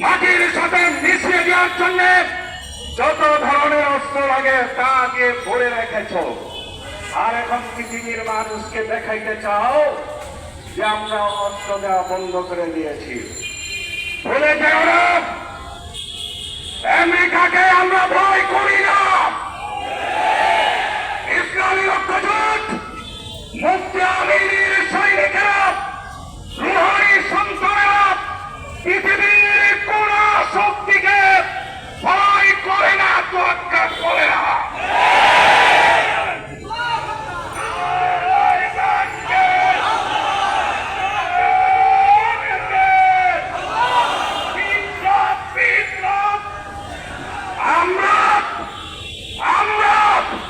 মাটির সাথে মিশিয়ে দেওয়ার জন্য যত ধরনের অস্ত্র লাগে তা দিয়ে ভরে রেখেছ। আর এখন পৃথিবীর মানুষকে দেখাইতে চাও যে আমরা অস্ত্র দেওয়া বন্ধ করে দিয়েছি। ভুলে যেও না, আমেরিকাকে আমরা ভয় করি।